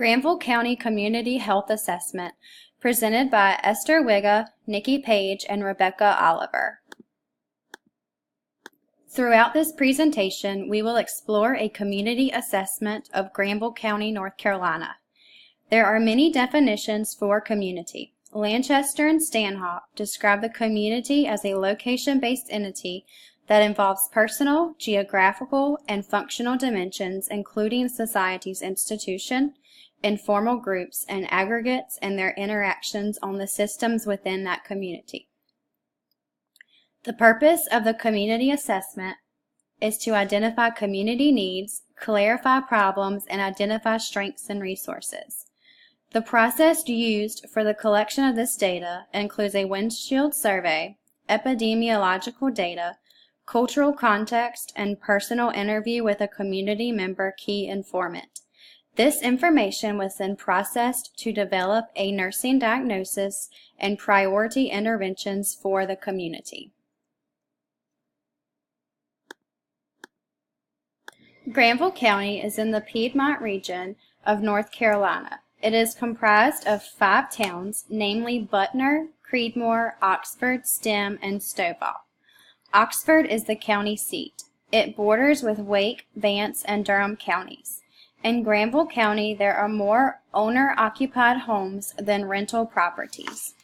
Granville County Community Health Assessment, presented by Esther Wigga, Nikki Page, and Rebecca Oliver. Throughout this presentation, we will explore a community assessment of Granville County, North Carolina. There are many definitions for community. Lanchester and Stanhope describe the community as a location-based entity that involves personal, geographical, and functional dimensions, including society's institution, informal groups, and aggregates and their interactions on the systems within that community. The purpose of the community assessment is to identify community needs, clarify problems, and identify strengths and resources. The process used for the collection of this data includes a windshield survey, epidemiological data, cultural context, and personal interview with a community member key informant. This information was then processed to develop a nursing diagnosis and priority interventions for the community. Granville County is in the Piedmont region of North Carolina. It is comprised of 5 towns, namely Butner, Creedmoor, Oxford, Stem, and Stovall. Oxford is the county seat. It borders with Wake, Vance, and Durham counties. In Granville County, there are more owner-occupied homes than rental properties.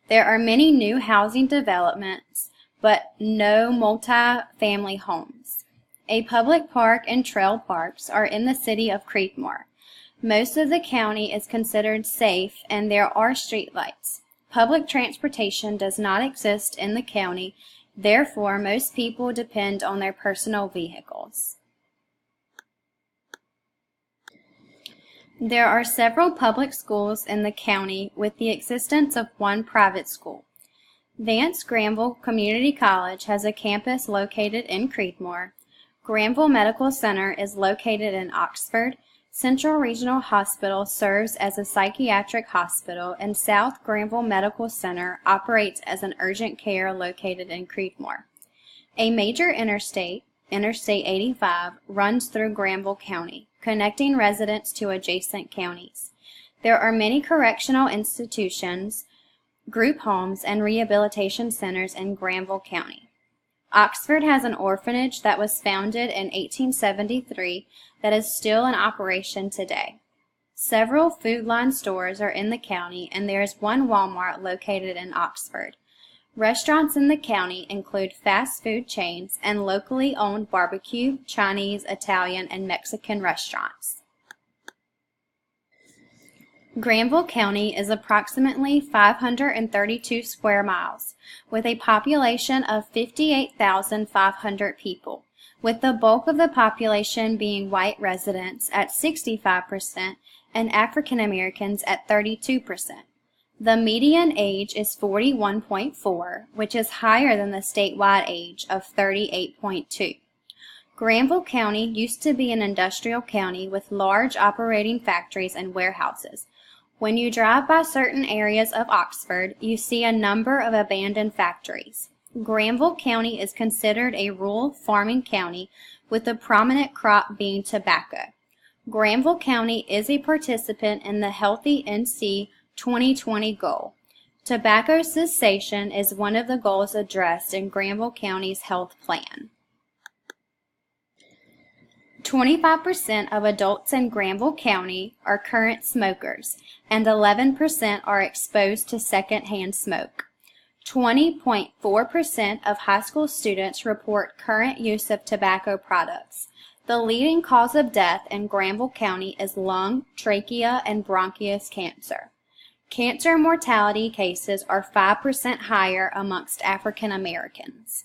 There are many new housing developments, but no multi-family homes. A public park and trail parks are in the city of Creedmoor. Most of the county is considered safe, and there are streetlights. Public transportation does not exist in the county, therefore most people depend on their personal vehicles. There are several public schools in the county with the existence of one private school. Vance Granville Community College has a campus located in Creedmoor. Granville Medical Center is located in Oxford. Central Regional Hospital serves as a psychiatric hospital, and South Granville Medical Center operates as an urgent care located in Creedmoor. A major interstate, Interstate 85, runs through Granville County, connecting residents to adjacent counties. There are many correctional institutions, group homes, and rehabilitation centers in Granville County. Oxford has an orphanage that was founded in 1873 that is still in operation today. Several Food Line stores are in the county, and there is one Walmart located in Oxford. Restaurants in the county include fast food chains and locally owned barbecue, Chinese, Italian, and Mexican restaurants. Granville County is approximately 532 square miles, with a population of 58,500 people, with the bulk of the population being white residents at 65% and African Americans at 32%. The median age is 41.4, which is higher than the statewide age of 38.2. Granville County used to be an industrial county with large operating factories and warehouses. When you drive by certain areas of Oxford, you see a number of abandoned factories. Granville County is considered a rural farming county, with the prominent crop being tobacco. Granville County is a participant in the Healthy NC 2020 goal. Tobacco cessation is one of the goals addressed in Granville County's health plan. 25% of adults in Granville County are current smokers, and 11% are exposed to secondhand smoke. 20.4% of high school students report current use of tobacco products. The leading cause of death in Granville County is lung, trachea, and bronchial cancer. Cancer mortality cases are 5% higher amongst African Americans.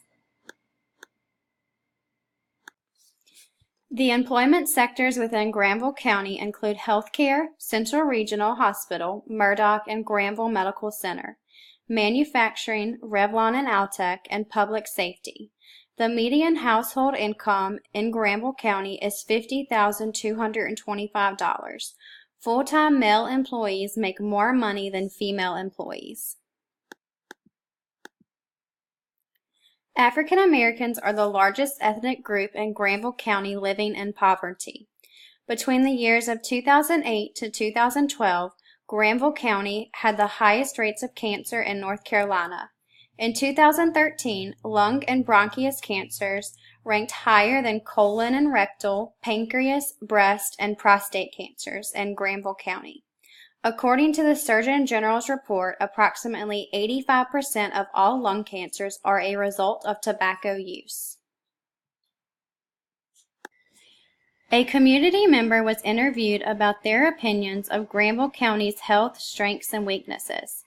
The employment sectors within Granville County include healthcare, Central Regional Hospital, Murdoch, and Granville Medical Center, manufacturing, Revlon and Altec, and public safety. The median household income in Granville County is $50,225. Full-time male employees make more money than female employees. African Americans are the largest ethnic group in Granville County living in poverty. Between the years of 2008 to 2012, Granville County had the highest rates of cancer in North Carolina. In 2013, lung and bronchius cancers ranked higher than colon and rectal, pancreas, breast, and prostate cancers in Granville County. According to the Surgeon General's report, approximately 85% of all lung cancers are a result of tobacco use. A community member was interviewed about their opinions of Granville County's health, strengths, and weaknesses.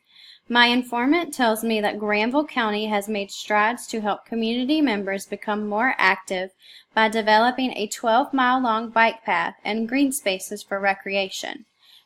My informant tells me that Granville County has made strides to help community members become more active by developing a 12-mile-long bike path and green spaces for recreation.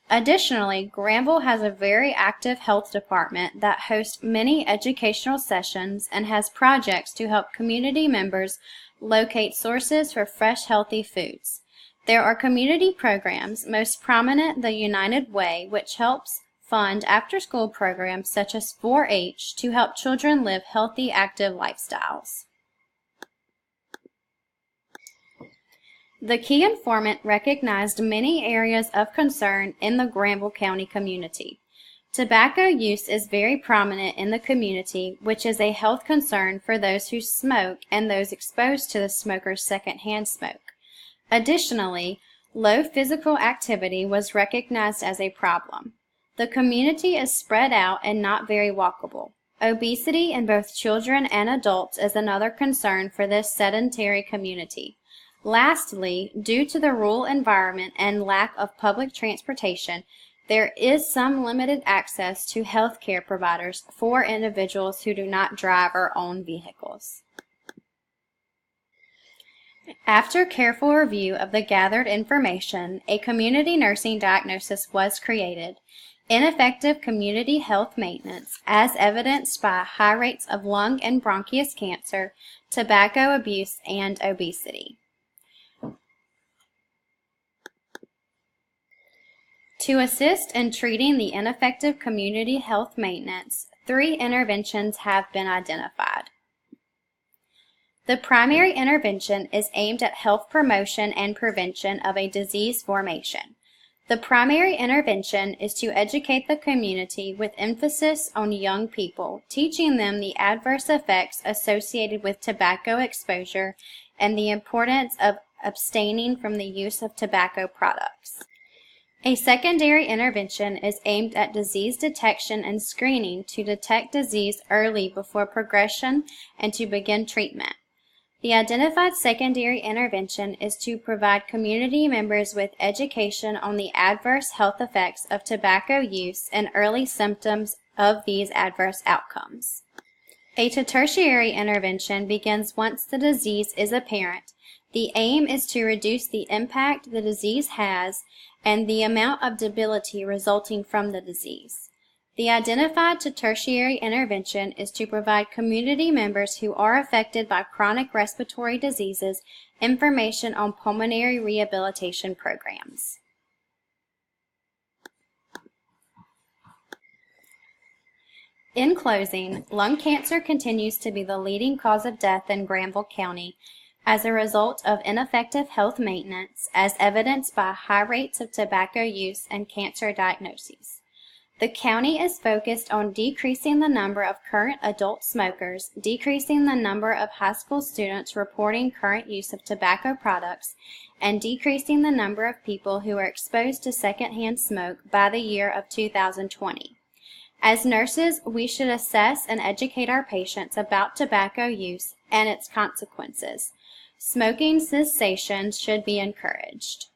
Additionally, Granville has a very active health department that hosts many educational sessions and has projects to help community members locate sources for fresh, healthy foods. There are community programs, most prominent the United Way, which helps fund after-school programs such as 4-H to help children live healthy, active lifestyles. The key informant recognized many areas of concern in the Granville County community. Tobacco use is very prominent in the community, which is a health concern for those who smoke and those exposed to the smoker's secondhand smoke. Additionally, low physical activity was recognized as a problem. The community is spread out and not very walkable. Obesity in both children and adults is another concern for this sedentary community. Lastly, due to the rural environment and lack of public transportation, there is some limited access to health care providers for individuals who do not drive or own vehicles. After careful review of the gathered information, a community nursing diagnosis was created: ineffective community health maintenance, as evidenced by high rates of lung and bronchius cancer, tobacco abuse, and obesity. To assist in treating the ineffective community health maintenance, 3 interventions have been identified. The primary intervention is aimed at health promotion and prevention of a disease formation. The primary intervention is to educate the community with emphasis on young people, teaching them the adverse effects associated with tobacco exposure and the importance of abstaining from the use of tobacco products. A secondary intervention is aimed at disease detection and screening to detect disease early before progression and to begin treatment. The identified secondary intervention is to provide community members with education on the adverse health effects of tobacco use and early symptoms of these adverse outcomes. A tertiary intervention begins once the disease is apparent. The aim is to reduce the impact the disease has and the amount of debility resulting from the disease. The identified to tertiary intervention is to provide community members who are affected by chronic respiratory diseases information on pulmonary rehabilitation programs. In closing, lung cancer continues to be the leading cause of death in Granville County as a result of ineffective health maintenance, as evidenced by high rates of tobacco use and cancer diagnoses. The county is focused on decreasing the number of current adult smokers, decreasing the number of high school students reporting current use of tobacco products, and decreasing the number of people who are exposed to secondhand smoke by the year of 2020. As nurses, we should assess and educate our patients about tobacco use and its consequences. Smoking cessation should be encouraged.